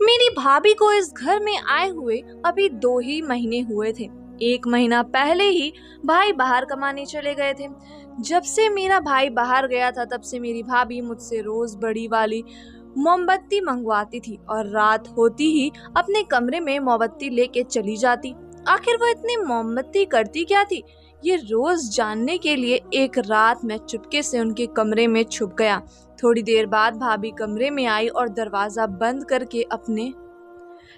मेरी भाभी को इस घर में आए हुए अभी 2 ही महीने हुए थे। 1 महीना पहले ही भाई बाहर कमाने चले गए थे। जब से मेरा भाई बाहर गया था तब से मेरी भाभी मुझसे रोज बड़ी वाली मोमबत्ती मंगवाती थी और रात होती ही अपने कमरे में मोमबत्ती लेके चली जाती। आखिर वो इतनी मोमबत्ती करती क्या थी, ये रोज जानने के लिए एक रात मैं चुपके से उनके कमरे में छुप गया। थोड़ी देर बाद भाभी कमरे में आई और दरवाजा बंद करके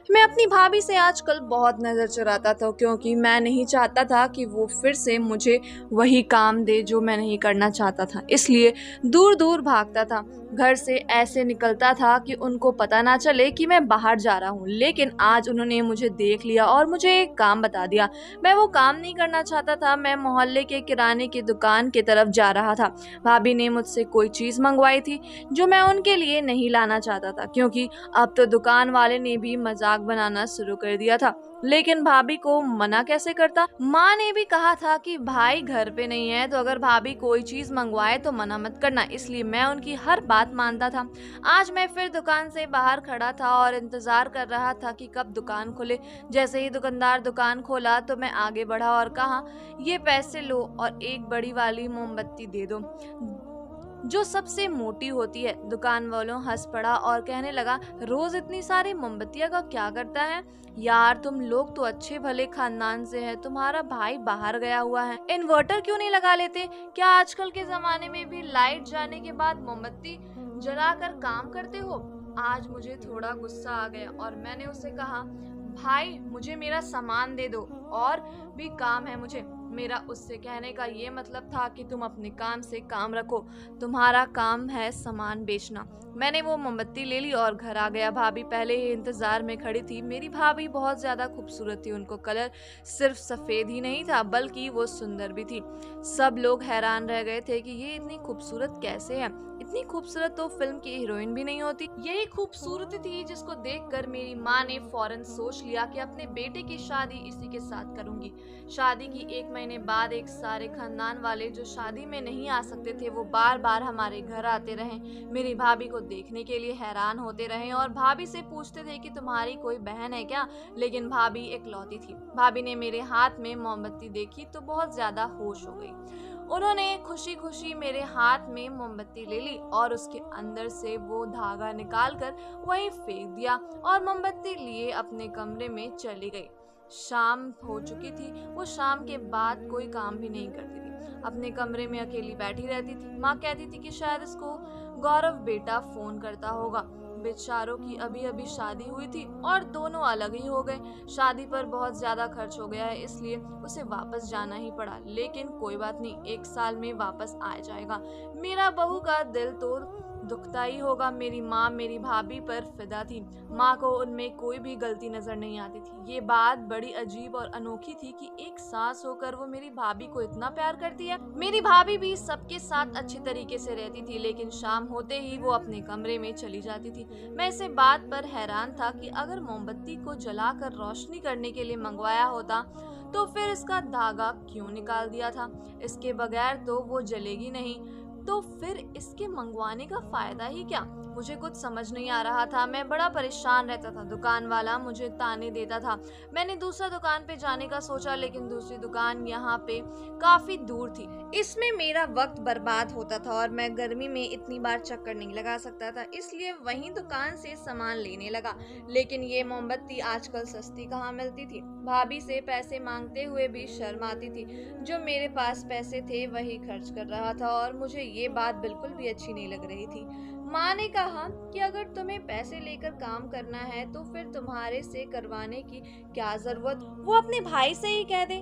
मैं अपनी भाभी से आजकल बहुत नजर चुराता था, क्योंकि मैं नहीं चाहता था कि वो फिर से मुझे वही काम दे जो मैं नहीं करना चाहता था। इसलिए दूर दूर भागता था। घर से ऐसे निकलता था कि उनको पता ना चले कि मैं बाहर जा रहा हूँ। लेकिन आज उन्होंने मुझे देख लिया और मुझे एक काम बता दिया। मैं वो काम नहीं करना चाहता था। मैं मोहल्ले के किराने की दुकान की तरफ जा रहा था। भाभी ने मुझसे कोई चीज मंगवाई थी जो मैं उनके लिए नहीं लाना चाहता था, क्योंकि अब तो दुकान वाले ने भी मजाक बनाना शुरू कर दिया था। लेकिन भाभी को मना कैसे करता। माँ ने भी कहा था कि भाई घर पे नहीं है तो अगर भाभी कोई चीज मंगवाए तो मना मत करना, इसलिए मैं उनकी हर बात मानता था। आज मैं फिर दुकान से बाहर खड़ा था और इंतजार कर रहा था कि कब दुकान खुले। जैसे ही दुकानदार दुकान खोला तो मैं आगे बढ़ा और कहा, ये पैसे लो और एक बड़ी वाली मोमबत्ती दे दो जो सबसे मोटी होती है। दुकान वालों हंस पड़ा और कहने लगा, रोज इतनी सारी मोमबत्तियां का क्या करता है यार, तुम लोग तो अच्छे भले खानदान से है, तुम्हारा भाई बाहर गया हुआ है, इन्वर्टर क्यों नहीं लगा लेते? क्या आजकल के जमाने में भी लाइट जाने के बाद मोमबत्ती जलाकर काम करते हो? आज मुझे थोड़ा गुस्सा आ गया और मैंने उसे कहा, भाई मुझे मेरा सामान दे दो, और भी काम है मुझे। मेरा उससे कहने का ये मतलब था कि तुम अपने काम से काम रखो, तुम्हारा काम है सामान बेचना। मैंने वो मोमबत्ती ले ली और घर आ गया। भाभी पहले ही इंतजार में खड़ी थी। मेरी भाभी बहुत ज्यादा खूबसूरत थी। उनको कलर सिर्फ सफेद ही नहीं था बल्कि वो सुंदर भी थी। सब लोग हैरान रह गए थे कि ये इतनी खूबसूरत कैसे है। इतनी खूबसूरत तो फिल्म की हीरोइन भी नहीं होती। यही खूबसूरती थी जिसको देखकर मेरी माँ ने फौरन सोच लिया कि अपने बेटे की शादी इसी के साथ करूंगी। शादी की 1 महीने बाद एक सारे खानदान वाले जो शादी में नहीं आ सकते थे वो बार बार हमारे घर आते रहे। मेरी भाभी को देखने के लिए हैरान होते रहे और भाभी से पूछते थे कि तुम्हारी कोई बहन है क्या। लेकिन भाभी इकलौती थी। भाभी ने मेरे हाथ में मोमबत्ती देखी तो बहुत ज्यादा होश हो गई। उन्होंने खुशी खुशी मेरे हाथ में मोमबत्ती ले ली और उसके अंदर से वो धागा निकाल कर वहीं फेंक दिया और मोमबत्ती लिए अपने कमरे में चली गई। शाम हो चुकी थी। वो शाम के बाद कोई काम भी नहीं करती थी, अपने कमरे में अकेली बैठी रहती थी। माँ कहती थी कि शायद इसको गौरव बेटा फोन करता होगा। बेचारों की अभी अभी शादी हुई थी और दोनों अलग ही हो गए। शादी पर बहुत ज्यादा खर्च हो गया है, इसलिए उसे वापस जाना ही पड़ा। लेकिन कोई बात नहीं, 1 साल में वापस आ जाएगा। मेरा बहू का दिल तो दुखता ही होगा। मेरी माँ मेरी भाभी पर फिदा थी। माँ को उनमें कोई भी गलती नजर नहीं आती थी। ये बात बड़ी अजीब और अनोखी थी कि एक सास होकर वो मेरी भाभी को इतना प्यार करती है। मेरी भाभी भी सबके साथ अच्छे तरीके से रहती थी, लेकिन शाम होते ही वो अपने कमरे में चली जाती थी। मैं इसे बात पर हैरान था कि अगर मोमबत्ती को जलाकर रोशनी करने के लिए मंगवाया होता तो फिर इसका धागा क्यों निकाल दिया था? इसके बगैर तो वो जलेगी नहीं, तो फिर इसके मंगवाने का फायदा ही क्या? मुझे कुछ समझ नहीं आ रहा था। मैं बड़ा परेशान रहता था। दुकान वाला मुझे ताने देता था। मैंने दूसरा दुकान पे जाने का सोचा, लेकिन दूसरी दुकान यहाँ पे काफी दूर थी। इसमें मेरा वक्त बर्बाद होता था और मैं गर्मी में इतनी बार चक्कर नहीं लगा सकता था, इसलिए वहीं दुकान से सामान लेने लगा। लेकिन ये मोमबत्ती आजकल सस्ती कहाँ मिलती थी। भाभी से पैसे मांगते हुए भी शर्म आती थी। जो मेरे पास पैसे थे वही खर्च कर रहा था और मुझे ये बात बिल्कुल भी अच्छी नहीं लग रही थी। माँ ने कहा कि अगर तुम्हें पैसे लेकर काम करना है तो फिर तुम्हारे से करवाने की क्या जरूरत, वो अपने भाई से ही कह दे।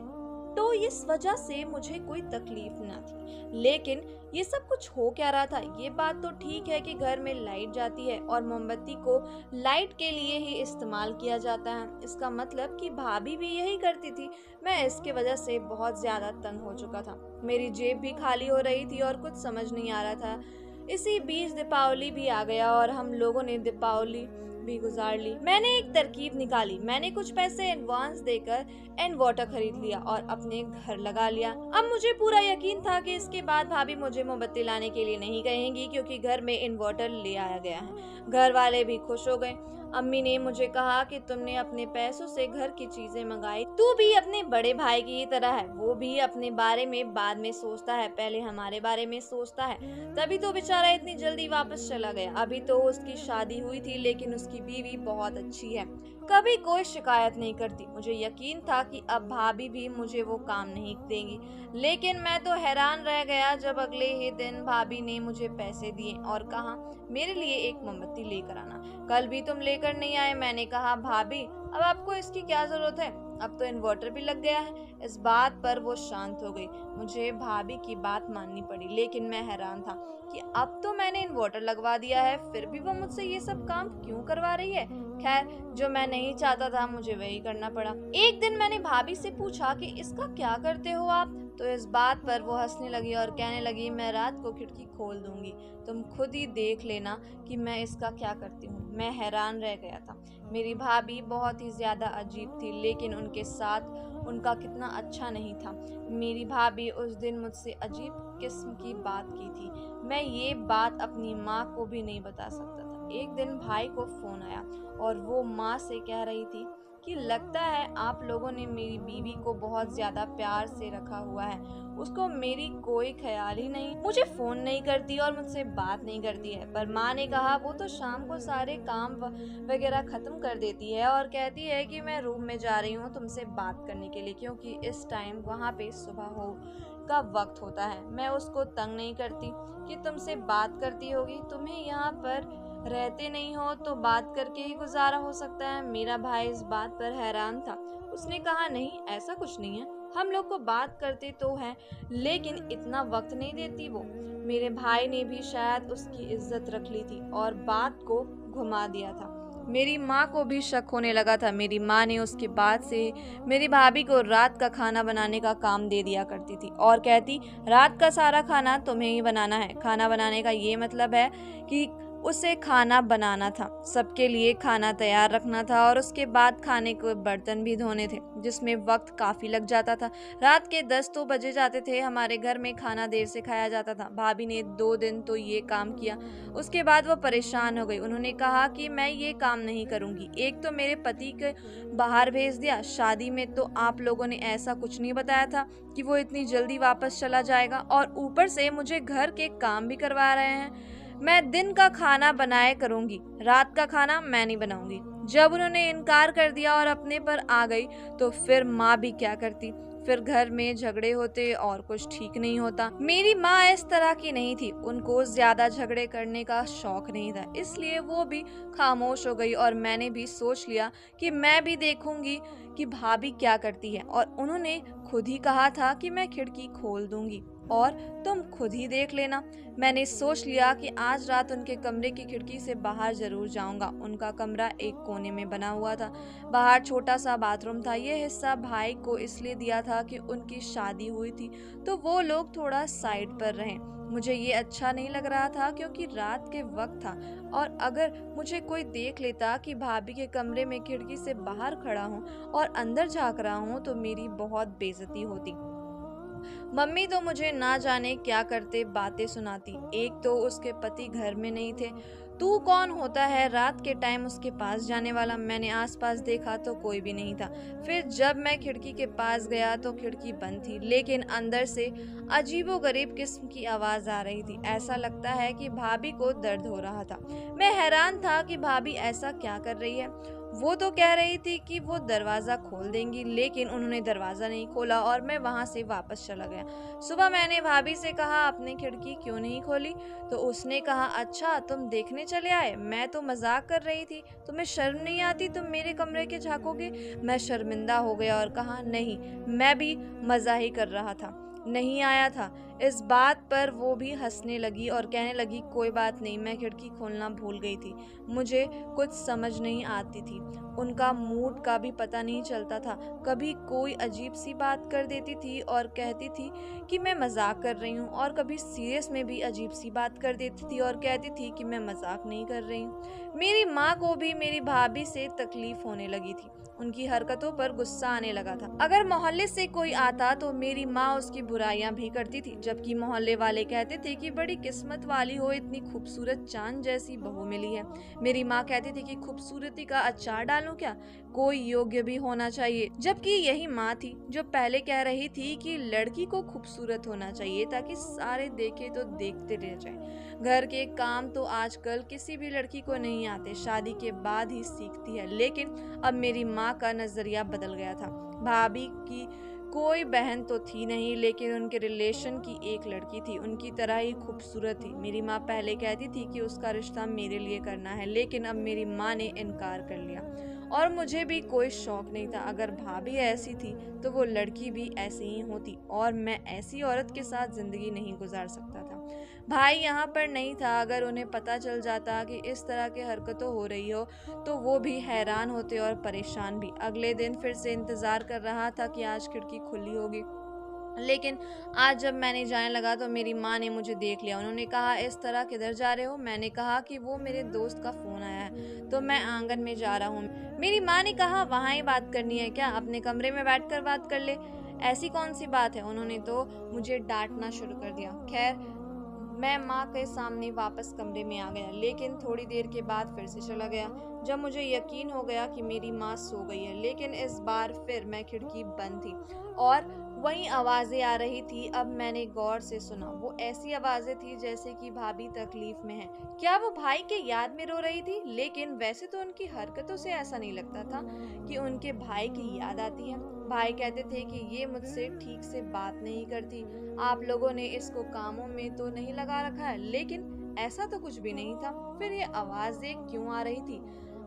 तो इस वजह से मुझे कोई तकलीफ ना थी। लेकिन ये सब कुछ हो क्या रहा था? ये बात तो ठीक है कि घर में लाइट जाती है और मोमबत्ती को लाइट के लिए ही इस्तेमाल किया जाता है। इसका मतलब कि भाभी भी यही करती थी। मैं इसके वजह से बहुत ज्यादा तंग हो चुका था। मेरी जेब भी खाली हो रही थी और कुछ समझ नहीं आ रहा था। इसी बीच दीपावली भी आ गया और हम लोगों ने दीपावली भी गुजार ली। मैंने एक तरकीब निकाली। मैंने कुछ पैसे एडवांस देकर इन्वर्टर खरीद लिया और अपने घर लगा लिया। अब मुझे पूरा यकीन था कि इसके बाद भाभी मुझे मोमबत्ती लाने के लिए नहीं कहेंगी, क्योंकि घर में इन्वर्टर ले आया गया है। घर वाले भी खुश हो गए। अम्मी ने मुझे कहा कि तुमने अपने पैसों से घर की चीजें मंगाई, तू भी अपने बड़े भाई की ही तरह है, वो भी अपने बारे में बाद में सोचता है, पहले हमारे बारे में सोचता है, तभी तो बेचारा इतनी जल्दी वापस चला गया। अभी तो उसकी शादी हुई थी लेकिन उसकी बीवी बहुत अच्छी है, कभी कोई शिकायत नहीं करती। मुझे यकीन था कि अब भाभी भी मुझे वो काम नहीं देंगी, लेकिन मैं तो हैरान रह गया जब अगले ही दिन भाभी ने मुझे पैसे दिए और कहा मेरे लिए एक मोमबत्ती लेकर आना, कल भी तुम लेकर नहीं आए। मैंने कहा भाभी अब आपको इसकी क्या जरूरत है, अब तो इन्वर्टर भी लग गया है। इस बात पर वो शांत हो गई। मुझे भाभी की बात माननी पड़ी, लेकिन मैं हैरान था कि अब तो मैंने इन्वर्टर लगवा दिया है, फिर भी वो मुझसे ये सब काम क्यों करवा रही है। खैर, जो मैं नहीं चाहता था मुझे वही करना पड़ा। एक दिन मैंने भाभी से पूछा कि इसका क्या करते हो आप, तो इस बात पर वो हंसने लगी और कहने लगी मैं रात को खिड़की खोल दूंगी, तुम खुद ही देख लेना कि मैं इसका क्या करती हूँ। मैं हैरान रह गया था। मेरी भाभी बहुत ही ज्यादा अजीब थी, लेकिन उनके साथ उनका कितना अच्छा नहीं था। मेरी भाभी उस दिन मुझसे अजीब किस्म की बात की थी। मैं ये बात अपनी माँ को भी नहीं बता सकता था। एक दिन भाई को फोन आया और वो माँ से कह रही थी कि लगता है आप लोगों ने मेरी बीवी को बहुत ज्यादा प्यार से रखा हुआ है, उसको मेरी कोई ख्याल ही नहीं, मुझे फोन नहीं करती और मुझसे बात नहीं करती है। पर माँ ने कहा वो तो शाम को सारे काम वगैरह खत्म कर देती है और कहती है कि मैं रूम में जा रही हूँ तुमसे बात करने के लिए, क्योंकि इस टाइम वहाँ पे सुबह हो का वक्त होता है। मैं उसको तंग नहीं करती कि तुमसे बात करती होगी, तुम्हें यहाँ पर रहते नहीं हो तो बात करके ही गुजारा हो सकता है। मेरा भाई इस बात पर हैरान था। उसने कहा नहीं, ऐसा कुछ नहीं है, हम लोग को बात करते तो हैं, लेकिन इतना वक्त नहीं देती वो। मेरे भाई ने भी शायद उसकी इज्जत रख ली थी और बात को घुमा दिया था। मेरी माँ को भी शक होने लगा था। मेरी माँ ने उसके बाद से मेरी भाभी को रात का खाना बनाने का काम दे दिया करती थी और कहती रात का सारा खाना तुम्हें ही बनाना है। खाना बनाने का ये मतलब है कि उसे खाना बनाना था, सबके लिए खाना तैयार रखना था और उसके बाद खाने के बर्तन भी धोने थे, जिसमें वक्त काफी लग जाता था। रात के 10 तो बजे जाते थे। हमारे घर में खाना देर से खाया जाता था। भाभी ने 2 दिन तो ये काम किया, उसके बाद वो परेशान हो गई। उन्होंने कहा कि मैं ये काम नहीं करूंगी। एक तो मेरे पति के बाहर भेज दिया, शादी में तो आप लोगों ने ऐसा कुछ नहीं बताया था कि वो इतनी जल्दी वापस चला जाएगा, और ऊपर से मुझे घर के काम भी करवा रहे हैं। मैं दिन का खाना बनाए करूंगी, रात का खाना मैं नहीं बनाऊंगी। जब उन्होंने इनकार कर दिया और अपने पर आ गई तो फिर माँ भी क्या करती, फिर घर में झगड़े होते और कुछ ठीक नहीं होता। मेरी माँ इस तरह की नहीं थी, उनको ज्यादा झगड़े करने का शौक नहीं था, इसलिए वो भी खामोश हो गई और मैंने भी सोच लिया कि मैं भी देखूंगी कि भाभी क्या करती है। और उन्होंने खुद ही कहा था कि मैं खिड़की खोल दूंगी और तुम खुद ही देख लेना। मैंने सोच लिया कि आज रात उनके कमरे की खिड़की से बाहर जरूर जाऊंगा। उनका कमरा एक कोने में बना हुआ था, बाहर छोटा सा बाथरूम था। यह हिस्सा भाई को इसलिए दिया था कि उनकी शादी हुई थी तो वो लोग थोड़ा साइड पर रहें। मुझे ये अच्छा नहीं लग रहा था क्योंकि रात के वक्त था और अगर मुझे कोई देख लेता कि भाभी के कमरे में खिड़की से बाहर खड़ा हूँ और अंदर झांक रहा हूँ तो मेरी बहुत बेइज्जती होती। मम्मी तो मुझे ना जाने क्या करते बातें सुनाती। एक तो उसके पति घर में नहीं थे, तू कौन होता है रात के टाइम उसके पास जाने वाला। मैंने आसपास देखा तो कोई भी नहीं था। फिर जब मैं खिड़की के पास गया तो खिड़की बंद थी, लेकिन अंदर से अजीबोगरीब किस्म की आवाज आ रही थी। ऐसा लगता है कि भाभी को दर्द हो रहा था। मैं हैरान था कि भाभी ऐसा क्या कर रही है। वो तो कह रही थी कि वो दरवाजा खोल देंगी, लेकिन उन्होंने दरवाजा नहीं खोला और मैं वहां से वापस चला गया। सुबह मैंने भाभी से कहा आपने खिड़की क्यों नहीं खोली, तो उसने कहा अच्छा तुम देखने चले आए, मैं तो मजाक कर रही थी, तुम्हें शर्म नहीं आती, तुम मेरे कमरे के झांकोगे। मैं शर्मिंदा हो गया और कहा नहीं, मैं भी मजा ही कर रहा था, नहीं आया था। इस बात पर वो भी हंसने लगी और कहने लगी कोई बात नहीं, मैं खिड़की खोलना भूल गई थी, मुझे कुछ समझ नहीं आती थी। उनका मूड का भी पता नहीं चलता था, कभी कोई अजीब सी बात कर देती थी और कहती थी कि मैं मजाक कर रही हूँ, और कभी सीरियस में भी अजीब सी बात कर देती थी और कहती थी कि मैं मजाक नहीं कर रही हूँ। मेरी माँ को भी मेरी भाभी से तकलीफ होने लगी थी, उनकी हरकतों पर गुस्सा आने लगा था। अगर मोहल्ले से कोई आता तो मेरी माँ उसकी बुराइयां भी करती थी। जबकि मोहल्ले वाले कहते थे कि बड़ी किस्मत वाली हो, इतनी खूबसूरत चांद जैसी बहू मिली है। मेरी माँ कहती थी कि खूबसूरती का अचार डालूं क्या, कोई योग्य भी होना चाहिए। जबकि यही माँ थी जो पहले कह रही थी कि लड़की को खूबसूरत होना चाहिए ताकि सारे देखे तो देखते रह जाएं। घर के काम तो आजकल किसी भी लड़की को नहीं आते, शादी के बाद ही सीखती है। लेकिन अब मेरी माँ का नजरिया बदल गया था। भाभी की कोई बहन तो थी नहीं, लेकिन उनके रिलेशन की एक लड़की थी, उनकी तरह ही खूबसूरत थी। मेरी माँ पहले कहती थी कि उसका रिश्ता मेरे लिए करना है, लेकिन अब मेरी माँ ने इनकार कर लिया। और मुझे भी कोई शौक नहीं था। अगर भाभी ऐसी थी तो वो लड़की भी ऐसी ही होती, और मैं ऐसी औरत के साथ जिंदगी नहीं गुजार सकता था। भाई यहाँ पर नहीं था। अगर उन्हें पता चल जाता कि इस तरह की हरकतों हो रही हो तो वो भी हैरान होते और परेशान भी। अगले दिन फिर से इंतजार कर रहा था कि आज खिड़की खुली होगी, लेकिन आज जब मैंने जाने लगा तो मेरी माँ ने मुझे देख लिया। उन्होंने कहा, इस तरह किधर जा रहे हो? मैंने कहा कि वो मेरे दोस्त का फोन आया है तो मैं आंगन में जा रहा हूँ। मेरी माँ ने कहा, वहाँ ही बात करनी है क्या? अपने कमरे में बैठकर बात कर ले। ऐसी कौन सी बात है? उन्होंने तो मुझे डांटना शुरू कर दिया। खैर, मैं माँ के सामने वापस कमरे में आ गया, लेकिन थोड़ी देर के बाद फिर से चला गया जब मुझे यकीन हो गया कि मेरी माँ सो गई है। लेकिन इस बार फिर मैं खिड़की बंद थी और वही आवाजें आ रही थी। अब मैंने गौर से सुना, वो ऐसी आवाजें थी जैसे कि भाभी तकलीफ में है। क्या वो भाई के याद में रो रही थी? लेकिन वैसे तो उनकी हरकतों से ऐसा नहीं लगता था कि उनके भाई की याद आती है। भाई कहते थे कि ये मुझसे ठीक से बात नहीं करती, आप लोगों ने इसको कामों में तो नहीं लगा रखा है। लेकिन ऐसा तो कुछ भी नहीं था। फिर ये आवाजें क्यों आ रही थी?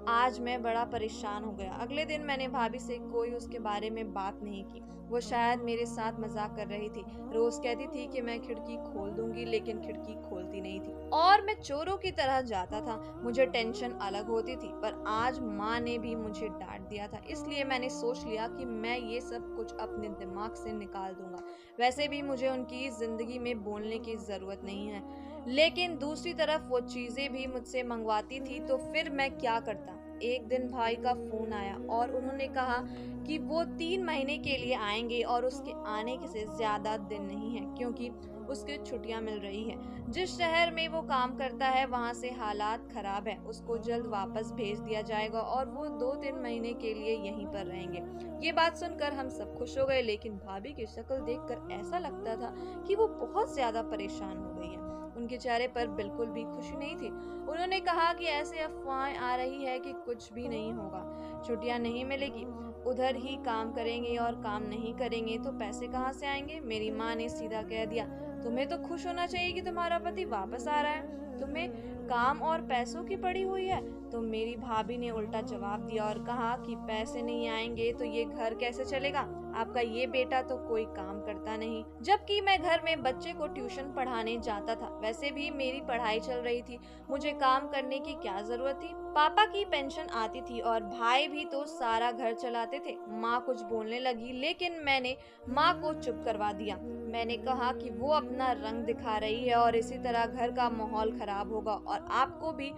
आज मैं बड़ा परेशान हो गया। अगले दिन मैंने भाभी से कोई उसके बारे में बात नहीं की। वो शायद मेरे साथ मजाक कर रही थी। रोज कहती थी कि मैं खिड़की खोल दूंगी, लेकिन खिड़की खोलती नहीं थी और मैं चोरों की तरह जाता था। मुझे टेंशन अलग होती थी, पर आज माँ ने भी मुझे डांट दिया था, इसलिए मैंने सोच लिया कि मैं ये सब कुछ अपने दिमाग से निकाल दूंगा। वैसे भी मुझे उनकी जिंदगी में बोलने की जरूरत नहीं है, लेकिन दूसरी तरफ वो चीजें भी मुझसे मंगवाती थी, तो फिर मैं क्या करता। एक दिन भाई का फोन आया और उन्होंने कहा कि वो 3 महीने के लिए आएंगे और उसके आने के से ज्यादा दिन नहीं है, क्योंकि उसकी छुट्टियां मिल रही है। जिस शहर में वो काम करता है वहां से हालात खराब है, उसको जल्द वापस भेज दिया जाएगा और वो 2-3 महीने के लिए यहीं पर रहेंगे। ये बात सुनकर हम सब खुश हो गए, लेकिन भाभी की शक्ल देखकर ऐसा लगता था कि वो बहुत ज्यादा परेशान हो गई है। उनके चेहरे पर बिल्कुल भी खुशी नहीं थी। उन्होंने कहा कि ऐसे अफवाहें आ रही है कि कुछ भी नहीं होगा, छुट्टियां नहीं मिलेगी, उधर ही काम करेंगे और काम नहीं करेंगे तो पैसे कहाँ से आएंगे। मेरी माँ ने सीधा कह दिया, तुम्हें तो खुश होना चाहिए कि तुम्हारा पति वापस आ रहा है, तुम्हें काम और पैसों की पड़ी हुई है। तो मेरी भाभी ने उल्टा जवाब दिया और कहा कि पैसे नहीं आएंगे तो ये घर कैसे चलेगा? आपका ये बेटा तो कोई काम करता नहीं, जबकि मैं घर में बच्चे को ट्यूशन पढ़ाने जाता था। वैसे भी मेरी पढ़ाई चल रही थी, मुझे काम करने की क्या जरूरत थी? पापा की पेंशन आती थी और भाई भी तो सारा घर चलाते थे। माँ कुछ बोलने लगी, लेकिन मैंने माँ को चुप करवा दिया। मैंने कहा कि वो अपना रंग दिखा रही है और इसी तरह घर का माहौल खराब होगा और आपको भी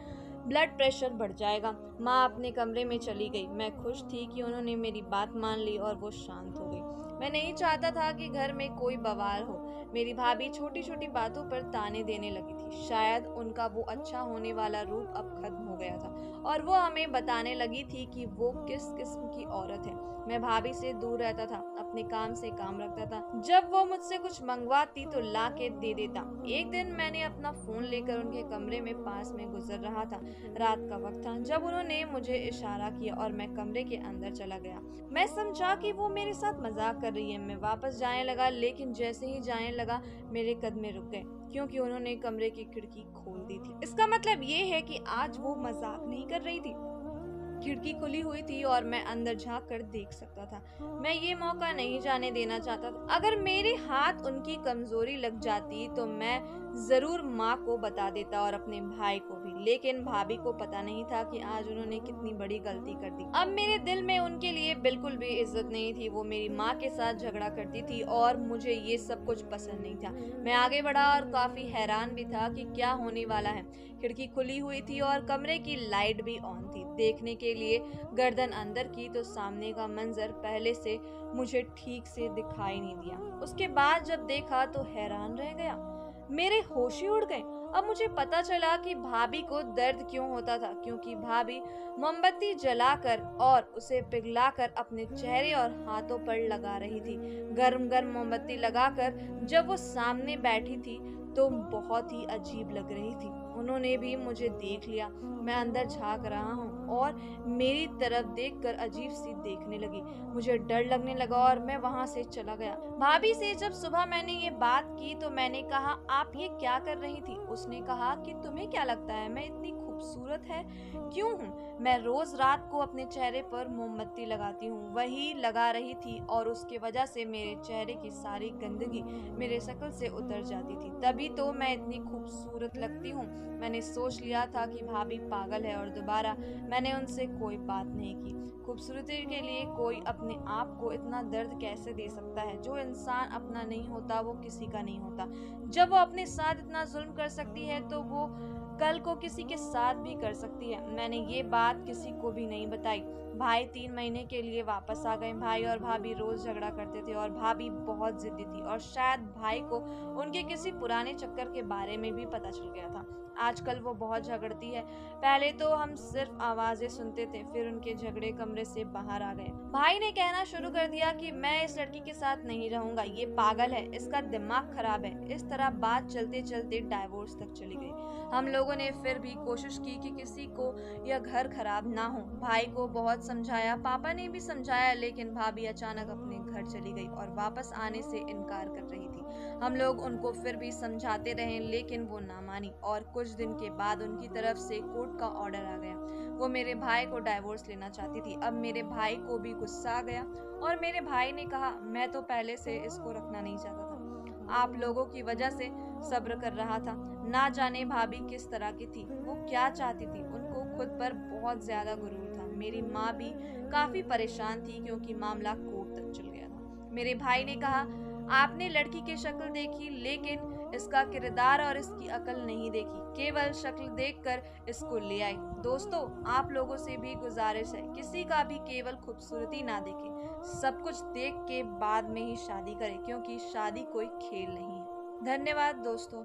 ब्लड प्रेशर बढ़ जाएगा। माँ अपने कमरे में चली गई। मैं खुश थी कि उन्होंने मेरी बात मान ली और वो शांत हो गई। मैं नहीं चाहता था कि घर में कोई बवाल हो। मेरी भाभी छोटी छोटी बातों पर ताने देने लगी थी। शायद उनका वो अच्छा होने वाला रूप अब खत्म हो गया था और वो हमें बताने लगी थी कि वो किस किस्म की औरत है। मैं भाभी से दूर रहता था, अपने काम से काम रखता था। जब वो मुझसे कुछ मंगवाती तो ला के दे देता। एक दिन मैंने अपना फोन लेकर उनके कमरे में पास में गुजर रहा था। रात का वक्त था जब उन्होंने मुझे इशारा किया और मैं कमरे के अंदर चला गया। मैं समझा कि वो मेरे साथ मजाक कर रही है। मैं वापस जाने लगा, लेकिन जैसे ही जाने लगा मेरे कदम रुक गए, क्योंकि उन्होंने कमरे की खिड़की खोल दी थी। इसका मतलब ये है कि आज वो मजाक नहीं कर रही थी। खिड़की खुली हुई थी और मैं अंदर झांक कर देख सकता था। मैं ये मौका नहीं जाने देना चाहता था। अगर मेरे हाथ उनकी कमजोरी लग जाती तो मैं जरूर माँ को बता देता और अपने भाई को भी, लेकिन भाभी को पता नहीं था कि आज उन्होंने कितनी बड़ी गलती कर दी। अब मेरे दिल में उनके लिए बिल्कुल भी इज्जत नहीं थी। वो मेरी माँ के साथ झगड़ा करती थी और मुझे ये सब कुछ पसंद नहीं था। मैं आगे बढ़ा और काफी हैरान भी था कि क्या होने वाला है। खिड़की खुली हुई थी और कमरे की लाइट भी ऑन थी। देखने के लिए गर्दन अंदर की तो सामने का मंजर पहले से मुझे ठीक से दिखाई नहीं दिया। उसके बाद जब देखा तो हैरान रह गया। मेरे होश ही उड़ गए। अब मुझे पता चला कि भाभी को दर्द क्यों होता था, क्योंकि भाभी मोमबत्ती जलाकर और उसे पिघलाकर अपने चेहरे और हाथों पर लगा रही थी। गर्म गर्म मोमबत्ती लगाकर जब वो सामने बैठी थी तो बहुत ही अजीब लग रही थी। उन्होंने भी मुझे देख लिया। मैं अंदर झांक रहा हूँ और मेरी तरफ देखकर अजीब सी देखने लगी। मुझे डर लगने लगा और मैं वहां से चला गया। भाभी से जब सुबह मैंने ये बात की तो मैंने कहा, आप ये क्या कर रही थी? उसने कहा कि तुम्हें क्या लगता है मैं इतनी खूबसूरत है क्यों हूँ? मैं रोज रात को अपने चेहरे पर मोमबत्ती लगाती हूँ, वही लगा रही थी और उसकी वजह से मेरे चेहरे की सारी गंदगी मेरे शक्ल से उतर जाती थी, तभी तो मैं इतनी खूबसूरत लगती हूँ। मैंने सोच लिया था कि भाभी पागल है और दोबारा मैंने उनसे कोई बात नहीं की। खूबसूरती के लिए कोई अपने आप को इतना दर्द कैसे दे सकता है? जो इंसान अपना नहीं होता वो किसी का नहीं होता। जब वो अपने साथ इतना जुल्म कर सकती है तो वो कल को किसी के साथ भी कर सकती है। मैंने ये बात किसी को भी नहीं बताई। भाई 3 महीने के लिए वापस आ गए। भाई और भाभी रोज झगड़ा करते थे और भाभी बहुत जिद्दी थी और शायद भाई को उनके किसी पुराने चक्कर के बारे में भी पता चल गया था। आजकल वो बहुत झगड़ती है। पहले तो हम सिर्फ आवाजें सुनते थे, फिर उनके झगड़े कमरे से बाहर आ गए। भाई ने कहना शुरू कर दिया कि मैं इस लड़की के साथ नहीं रहूंगा, ये पागल है, इसका दिमाग खराब है। इस तरह बात चलते चलते डाइवोर्स तक चली गई। हम लोगों ने फिर भी कोशिश की कि किसी को यह घर खराब ना हो। भाई को बहुत समझाया, पापा ने भी समझाया, लेकिन भाभी अचानक अपने घर चली गई और वापस आने से इनकार कर रही थी। हम लोग उनको फिर भी समझाते रहे लेकिन वो ना मानी और कुछ दिन के बाद उनकी तरफ से कोर्ट का ऑर्डर आ गया। वो मेरे भाई को डाइवोर्स लेना चाहती थी। अब मेरे भाई को भी गुस्सा आ गया और मेरे भाई ने कहा, मैं तो पहले से इसको रखना नहीं चाहता था, आप लोगों की वजह से सब्र कर रहा था। ना जाने भाभी किस तरह की थी, वो क्या चाहती थी। उनको खुद पर बहुत ज्यादा गुरूर था। मेरी माँ भी काफी परेशान थी क्योंकि मामला कोर्ट तक चल गया था। मेरे भाई ने कहा, आपने लड़की की शक्ल देखी लेकिन इसका किरदार और इसकी अकल नहीं देखी, केवल शक्ल देखकर इसको ले आई। दोस्तों, आप लोगों से भी गुजारिश है, किसी का भी केवल खूबसूरती ना देखें, सब कुछ देख के बाद में ही शादी करें, क्योंकि शादी कोई खेल नहीं है। धन्यवाद दोस्तों।